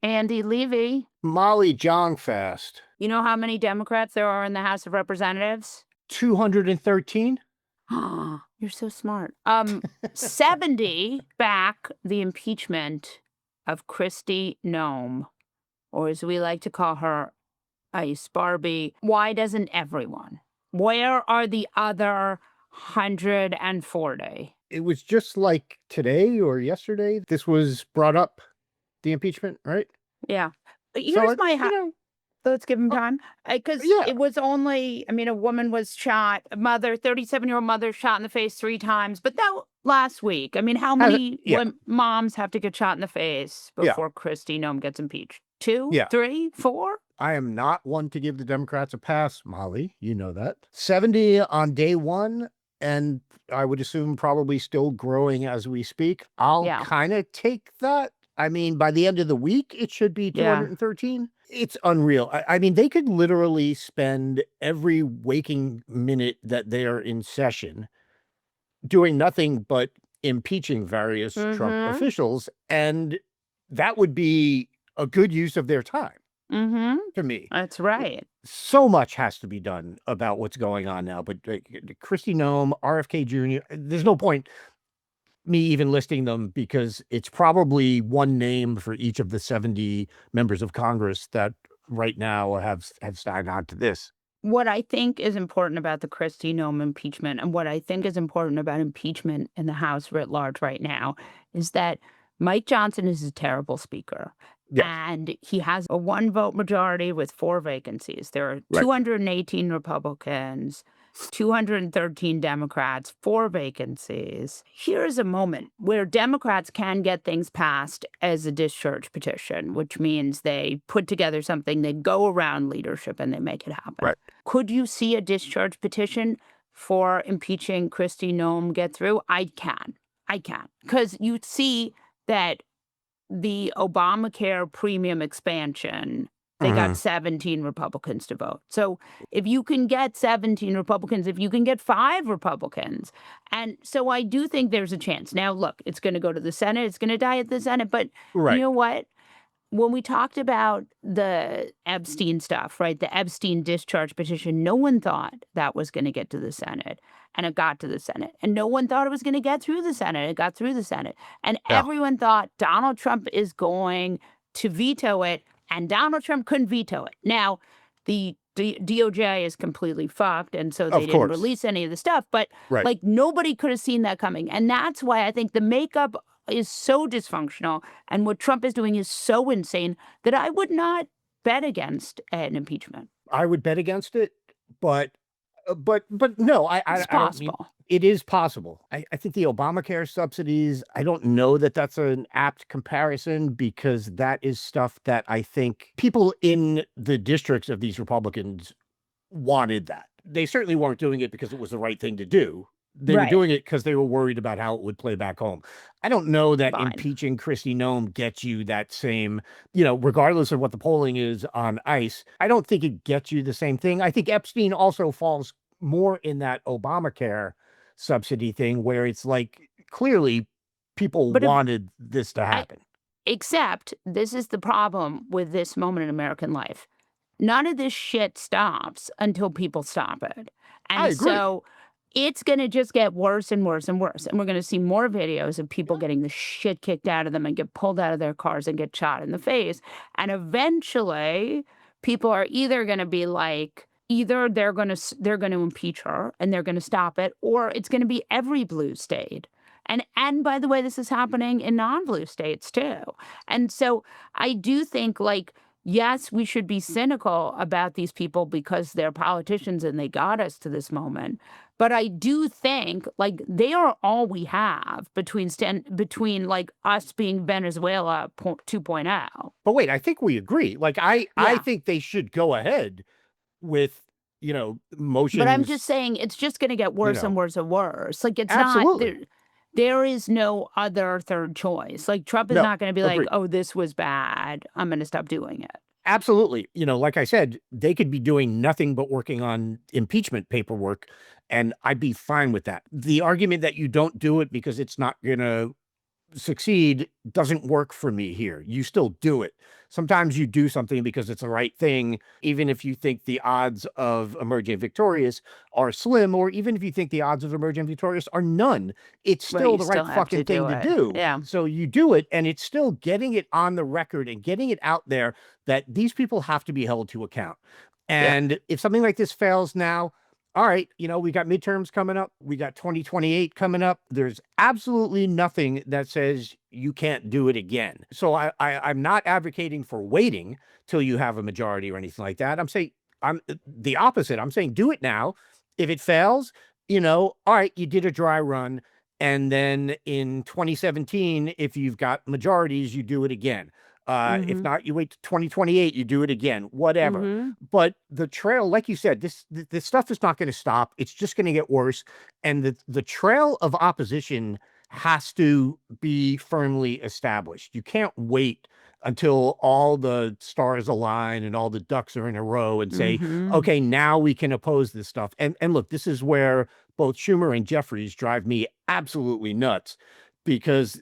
Andy Levy. Molly Jong-Fast. You know how many Democrats there are in the House of Representatives? 213? You're so smart. 70 back the impeachment of Kristi Noem, or as we like to call her, Ice Barbie. Why doesn't everyone? Where are the other 140? It was just like today or yesterday. This was brought up, the impeachment, right? Yeah. So, Here's my let's give him uh, time. Because yeah. it was only, I mean, a woman was shot, a mother, 37-year-old mother shot in the face 3 times, but that last week. I mean, how many Yeah. moms have to get shot in the face Yeah. before Kristi Noem gets impeached? 2, Yeah. 3, 4? I am not one to give the Democrats a pass, Molly. You know that. 70 on day one, and I would assume probably still growing as we speak. I'll Yeah. kind of take that. I mean, by the end of the week, it should be Yeah. 213. It's unreal. I mean, they could literally spend every waking minute that they are in session doing nothing but impeaching various Trump Mhm. officials, and that would be a good use of their time Mhm. to me. That's right. So much has to be done about what's going on now, but Kristi Noem, RFK Jr., there's no point me even listing them because it's probably one name for each of the 70 members of Congress that right now have signed on to this. What I think is important about the Kristi Noem impeachment and what I think is important about impeachment in the House writ large right now is that Mike Johnson is a terrible speaker. Yes. And he has a 1-vote majority with 4 vacancies. There are Right. 218 Republicans, 213 Democrats, 4 vacancies. Here's a moment where Democrats can get things passed as a discharge petition, which means they put together something, they go around leadership, and they make it happen. Right. Could you see a discharge petition for impeaching Kristi Noem get through? I can. Because you see that the Obamacare premium expansion, they got 17 Republicans to vote. So if you can get 17 Republicans, if you can get 5 Republicans, and so I do think there's a chance. Now, look, it's going to go to the Senate. It's going to die at the Senate. But you Right. know what? When we talked about the Epstein stuff, right, the Epstein discharge petition, no one thought that was going to get to the Senate. And it got to the Senate. And no one thought it was going to get through the Senate. It got through the Senate. And Yeah. everyone thought Donald Trump is going to veto it. And Donald Trump couldn't veto it. Now, the DOJ is completely fucked. And so they Of didn't course. release any of the stuff. But Right. like nobody could have seen that coming. And that's why I think the makeup is so dysfunctional and what Trump is doing is so insane that I would not bet against an impeachment. I would bet against it, but no, It's I don't mean possible. it is possible. I think the Obamacare subsidies, I don't know that that's an apt comparison because that is stuff that I think people in the districts of these Republicans wanted that. They certainly weren't doing it because it was the right thing to do. They were Right. doing it because they were worried about how it would play back home. I don't know that Fine. impeaching Kristi Noem gets you that same, regardless of what the polling is on ICE, I don't think it gets you the same thing. I think Epstein also falls more in that Obamacare subsidy thing where it's like clearly people But if wanted this to I happen. except this is the problem with this moment in American life. None of this shit stops until people stop it. I And agree. so it's going to just get worse and worse and worse. And we're going to see more videos of people Yeah. getting the shit kicked out of them and get pulled out of their cars and get shot in the face. And eventually people are either going to be like, either they're going to impeach her and they're going to stop it, or it's going to be every blue state. And by the way, this is happening in non-blue states too. And so I do think like, yes, we should be cynical about these people because they're politicians and they got us to this moment. But I do think like they are all we have between like us being Venezuela 2.0. But wait, I think we agree. Like I Yeah. think they should go ahead with, But I'm just motions, saying it's just going to get you worse and know. worse and worse. Like it's not Absolutely. there. There is no other third choice. Like Trump is No, not going to be like, agree. oh, this was bad, I'm going to stop doing it. Absolutely. Like I said, they could be doing nothing but working on impeachment paperwork, and I'd be fine with that. The argument that you don't do it because it's not gonna succeed doesn't work for me here. You still do it. Sometimes you do something because it's the right thing, even if you think the odds of emerging victorious are slim, or even if you think the odds of emerging victorious are none, it's Well, still you the right still have to fucking thing do to it. do. Yeah. So you do it, and it's still getting it on the record and getting it out there that these people have to be held to account. Yeah. And if something like this fails now, all right, we got midterms coming up. We got 2028 coming up. There's absolutely nothing that says you can't do it again. So I'm not advocating for waiting till you have a majority or anything like that. I'm saying I'm the opposite. I'm saying do it now. If it fails, all right, you did a dry run. And then in 2017, if you've got majorities, you do it again. If not, you wait to 2028, you do it again, whatever. But the trail, like you said, this stuff is not going to stop. It's just going to get worse. And the trail of opposition has to be firmly established. You can't wait until all the stars align and all the ducks are in a row and say, okay, now we can oppose this stuff. And look, this is where both Schumer and Jeffries drive me absolutely nuts, because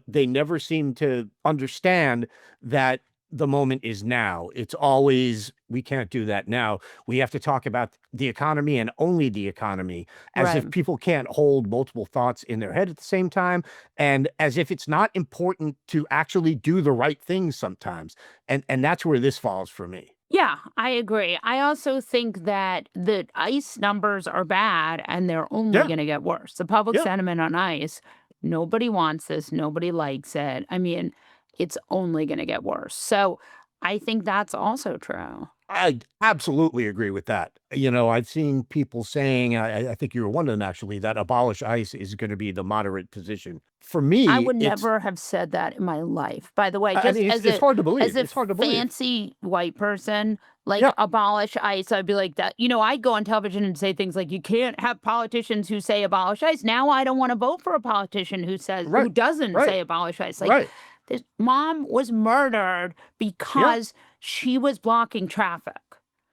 they never seem to understand that the moment is now. It's always, we can't do that now. We have to talk about the economy and only the economy, as if people can't hold multiple thoughts in their head at the same time, and as if it's not important to actually do the right things sometimes. And that's where this falls for me. Yeah, I agree. I also think that the ICE numbers are bad and they're only Yeah. going to get worse. The public Yeah. sentiment on ICE, nobody wants this, nobody likes it. I mean, it's only going to get worse. So I think that's also true. I absolutely agree with that. I've seen people saying, I think you were one of them actually, that abolish ICE is going to be the moderate position. For I me, would it's, never have said that in my life. By the way, I just mean, as it's hard to as believe. a It's hard to believe. fancy white person, like Yeah. abolish ICE, I'd be like that. I'd go on television and say things like, "You can't have politicians who say abolish ICE." Now I don't want to vote for a politician who Right. doesn't Right. say abolish ICE. Like Right. this mom was murdered Yeah. because she was blocking traffic.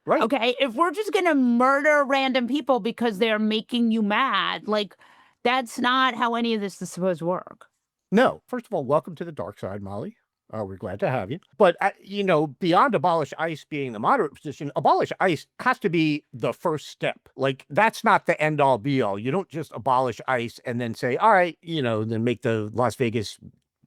Right. Okay, if we're just gonna murder random people because they're making you mad, like that's not how any of this is supposed to work. No. First of all, welcome to the dark side, Molly. We're glad to have you. But, beyond abolish ICE being the moderate position, abolish ICE has to be the first step. Like, that's not the end all be all. You don't just abolish ICE and then say, all right, then make the Las Vegas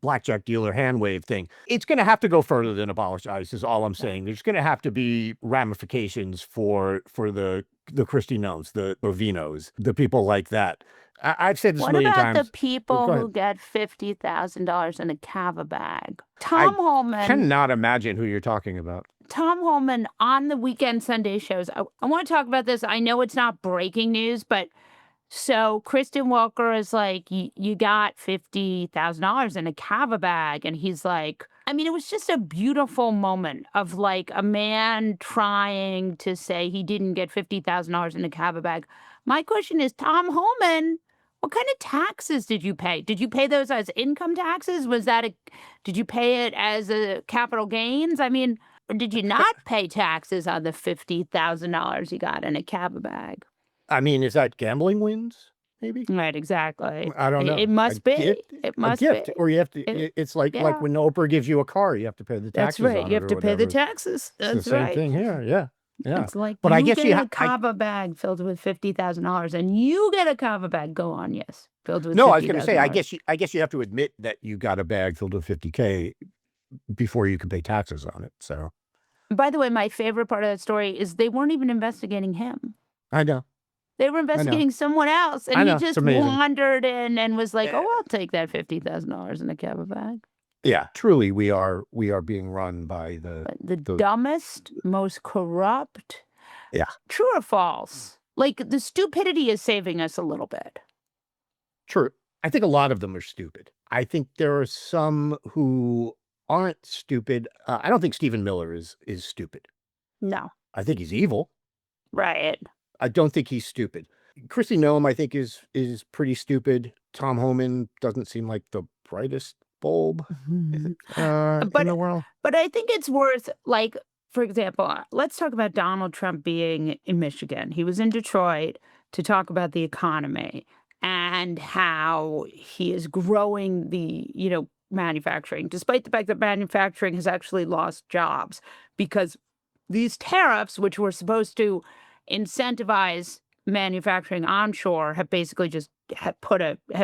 blackjack dealer hand wave thing. It's going to have to go further than abolish ICE is all I'm saying. There's going to have to be ramifications for the Kristi Noems, the Vinos, the people like that. I've said this a What million about the times. Go people ahead. who get $50,000 in a Cava bag? I cannot imagine who you're talking about. Tom Holman on the weekend Sunday shows. I want to talk about this. I know it's not breaking news, but so Kristen Welker is like, you got $50,000 in a Cava bag. And he's like, I mean, it was just a beautiful moment of like a man trying to say he didn't get $50,000 in a Cava bag. My question is, Tom Holman, what kind of taxes did you pay? Did you pay those as income taxes? Did you pay it as a capital gains? I mean, or did you not pay taxes on the $50,000 you got in a Cava bag? I mean, is that gambling wins? Maybe? Right, exactly. I don't It know. must be. It A must be. gift, or you have to. It, It's like yeah, when Oprah gives you a car, you have to pay the that's taxes right. on You it have or to pay the whatever. taxes. It's the That's same right. thing here. Yeah, yeah. It's like But I you guess get a Cava bag filled with $50,000, and you get a Cava bag. Go on, yes, filled with No, I was going to say, $50,000. I guess you have to admit that you got a bag filled with 50K before you can pay taxes on it. So By the way, my favorite part of that story is they weren't even investigating him. I know, They were I know, investigating someone else, and I he know. It's just amazing. wandered in and was like, Eh, "Oh, I'll take that $50,000 in a Cava bag." Yeah, truly, we are being run by But the the dumbest, most corrupt. yeah. True or false? Like the stupidity is saving us a little bit. True. I think a lot of them are stupid. I think there are some who aren't stupid. I don't think Stephen Miller is stupid. No, I think he's evil. right. I don't think he's stupid. Kristi Noem, I think, is pretty stupid. Tom Homan doesn't seem like the brightest bulb Mhm. in the world. But I think it's worth, like, for example, let's talk about Donald Trump being in Michigan. He was in Detroit to talk about the economy. and how he is growing the, manufacturing, despite the fact that manufacturing has actually lost jobs because these tariffs, which were supposed to incentivize manufacturing onshore, have basically just have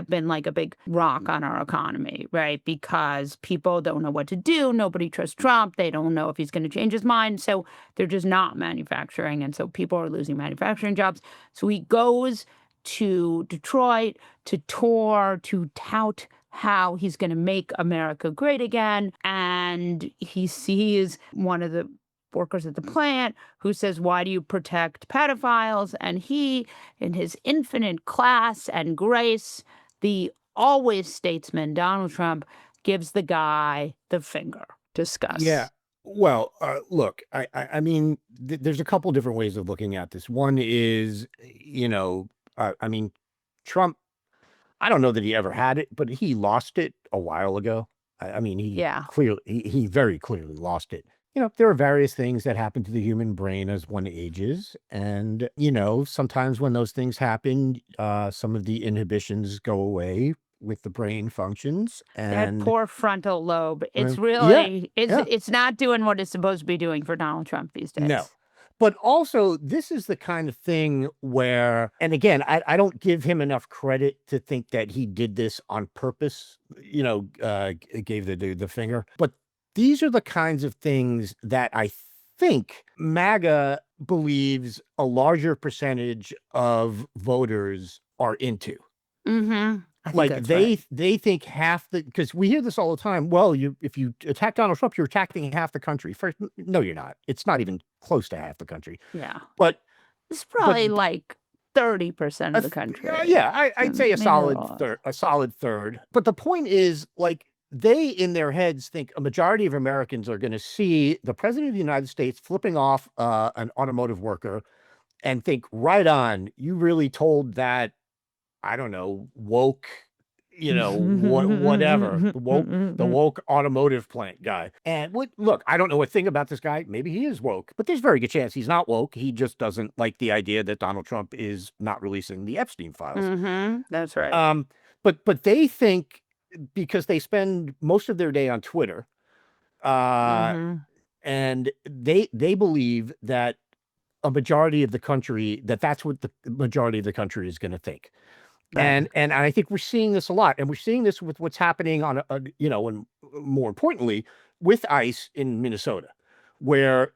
been like a big rock on our economy, right? Because people don't know what to do. Nobody trusts Trump. They don't know if he's going to change his mind. So they're just not manufacturing. And so people are losing manufacturing jobs. So he goes to Detroit to tour, to tout how he's going to make America great again. And he sees one of the workers at the plant who says, "Why do you protect pedophiles?" And he, in his infinite class and grace, the always statesman Donald Trump, gives the guy the finger. Yeah. Discuss. Well, look, I mean, there's a couple different ways of looking at this. One is, I mean, Trump, I don't know that he ever had it, but he lost it a while ago. I mean, Yeah. he very clearly lost it. There are various things that happen to the human brain as one ages. And, sometimes when those things happen, some of the inhibitions go away with the brain functions. That And poor frontal lobe. It's yeah, really yeah. it's not doing what it's supposed to be doing for Donald Trump these No. days. But also, this is the kind of thing where, and again, I don't give him enough credit to think that he did this on purpose, gave the dude the finger. But these are the kinds of things that I think MAGA believes a larger percentage of voters are into. Mm-hmm. I think Like, that's right. they think half the, because we hear this all the time. Well, if you attack Donald Trump, you're attacking half the country. First, no, you're not. It's not even close to half the country. Yeah. But It's but probably like 30% of the country. yeah, I'd say Maybe a little less. a solid third. But the point is, like, they in their heads think a majority of Americans are going to see the president of the United States flipping off an automotive worker and think, right on, you really told that, I don't know, woke, whatever, the woke automotive plant guy. And look, I don't know a thing about this guy. Maybe he is woke, but there's a very good chance he's not woke. He just doesn't like the idea that Donald Trump is not releasing the Epstein files. That's right. Um, but they think, because they spend most of their day on Twitter, uh, Mm-hmm. and they believe that a majority of the country, that's what the majority of the country is going to think. Right. And I think we're seeing this a lot, and we're seeing this with what's happening and more importantly, with ICE in Minnesota, where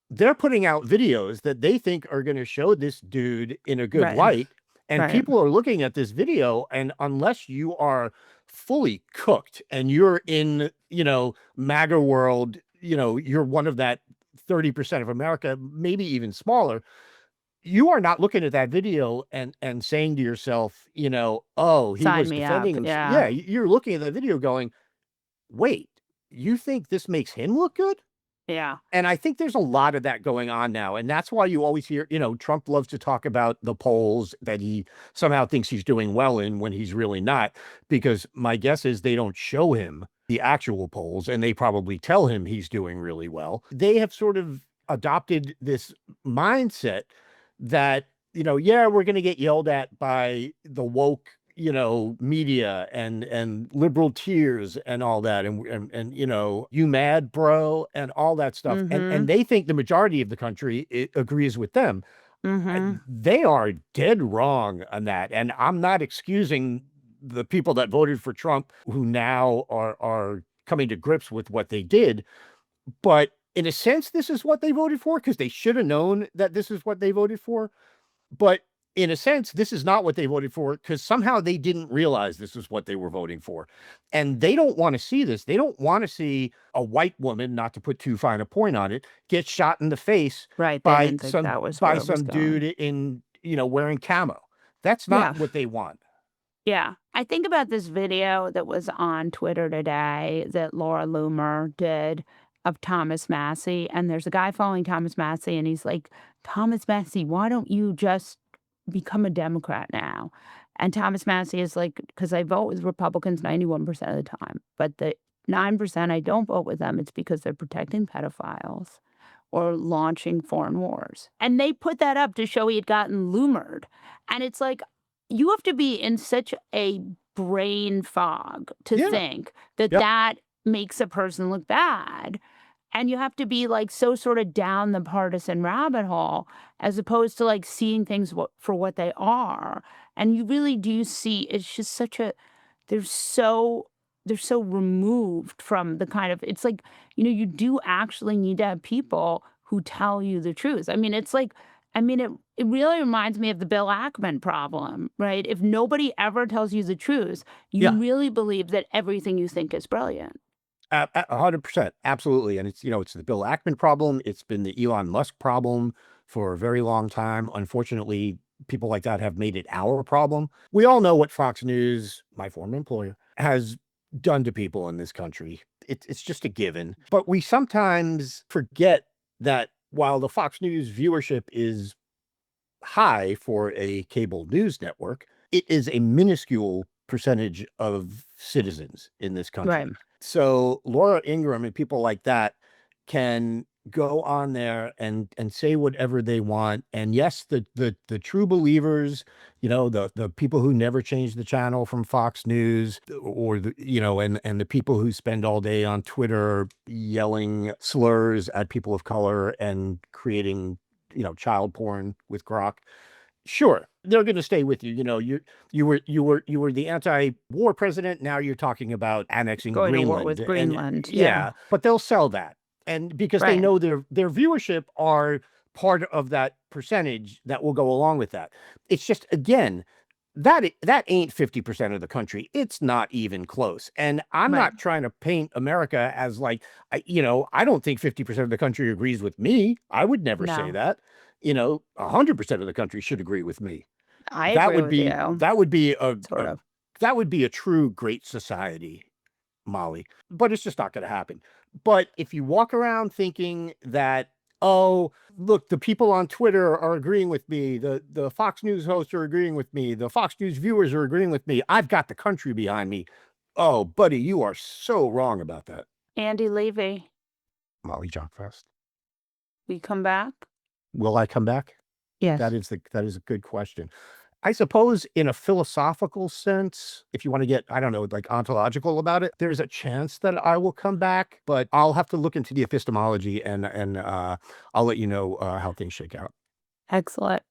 they're putting out videos that they think are going to show this dude in a good Right. light, and Right. people are looking at this video, and unless you are fully cooked and you're in, MAGA world, you're one of that 30% of America, maybe even smaller, you are not looking at that video and saying to yourself, "Oh, he Sign was me up. defending him." Yeah. Yeah, you're looking at the video going, "Wait, you think this makes him look good?" Yeah. And I think there's a lot of that going on now, and that's why you always hear, Trump loves to talk about the polls that he somehow thinks he's doing well in when he's really not, because my guess is they don't show him the actual polls, and they probably tell him he's doing really well. They have sort of adopted this mindset that, yeah, we're going to get yelled at by the woke, media and liberal tears and all that. And, you mad, bro, and all that stuff. And Mm-hmm. they think the majority of the country agrees with them. Mm-hmm. They are dead wrong on that. And I'm not excusing the people that voted for Trump who now are coming to grips with what they did. But in a sense, this is what they voted for, because they should have known that this is what they voted for. But in a sense, this is not what they voted for, because somehow they didn't realize this is what they were voting for. And they don't want to see this. They don't want to see a white woman, not to put too fine a point on it, get shot in the face Right. They by didn't think that was where by it was some dude going. in, wearing camo. That's Yeah. not what they want. Yeah. I think about this video that was on Twitter today that Laura Loomer did of Thomas Massey. And there's a guy following Thomas Massey, and he's like, "Thomas Massey, why don't you just become a Democrat now?" And Thomas Massey is like, "Because I vote with Republicans 91% of the time. But the 9% I don't vote with them, it's because they're protecting pedophiles or launching foreign wars." And they put that up to show he had gotten Loomered. And it's like, you have to be in such a brain fog to Yeah. think that Yep. that makes a person look bad. And you have to be like so sort of down the partisan rabbit hole as opposed to like seeing things for what they are. And you really do see it's just such a they're so they're so removed from the kind of it's like, you do actually need to have people who tell you the truth. I mean, it's like it really reminds me of the Bill Ackman problem, right? If nobody ever tells you the truth, you Yeah. really believe that everything you think is brilliant. 100%. Absolutely. And it's the Bill Ackman problem. It's been the Elon Musk problem for a very long time. Unfortunately, people like that have made it our problem. We all know what Fox News, my former employer, has done to people in this country. It's just a given. But we sometimes forget that while the Fox News viewership is high for a cable news network, it is a minuscule percentage of citizens in this Right. country. So Laura Ingraham and people like that can go on there and say whatever they want. And yes, the true believers, the people who never change the channel from Fox News, or and the people who spend all day on Twitter yelling slurs at people of color and creating child porn with Grok. Sure, they're going to stay with you. You were the anti-war president. Now you're talking about annexing Going to war Greenland, with and Greenland. yeah, but they'll sell that, and because they Right. know their viewership are part of that percentage that will go along with that. It's just, again, that ain't 50% of the country. It's not even close. And I'm Right. not trying to paint America as like, I don't think 50% of the country agrees with me. I would never say No. that. 100% of the country should agree with me. I That agree would with be you, that would be a, sort a of. that would be a true great society, Molly. But it's just not going to happen. But if you walk around thinking that, oh, look, the people on Twitter are agreeing with me, the Fox News hosts are agreeing with me, the Fox News viewers are agreeing with me, I've got the country behind me. Oh, buddy, you are so wrong about that. Andy Levy, Molly Jong-Fast. we come back? Will I come back? Yes. That is a good question. I suppose in a philosophical sense, if you want to get, I don't know, like ontological about it, there's a chance that I will come back, but I'll have to look into the epistemology and I'll let you know how things shake out. Excellent.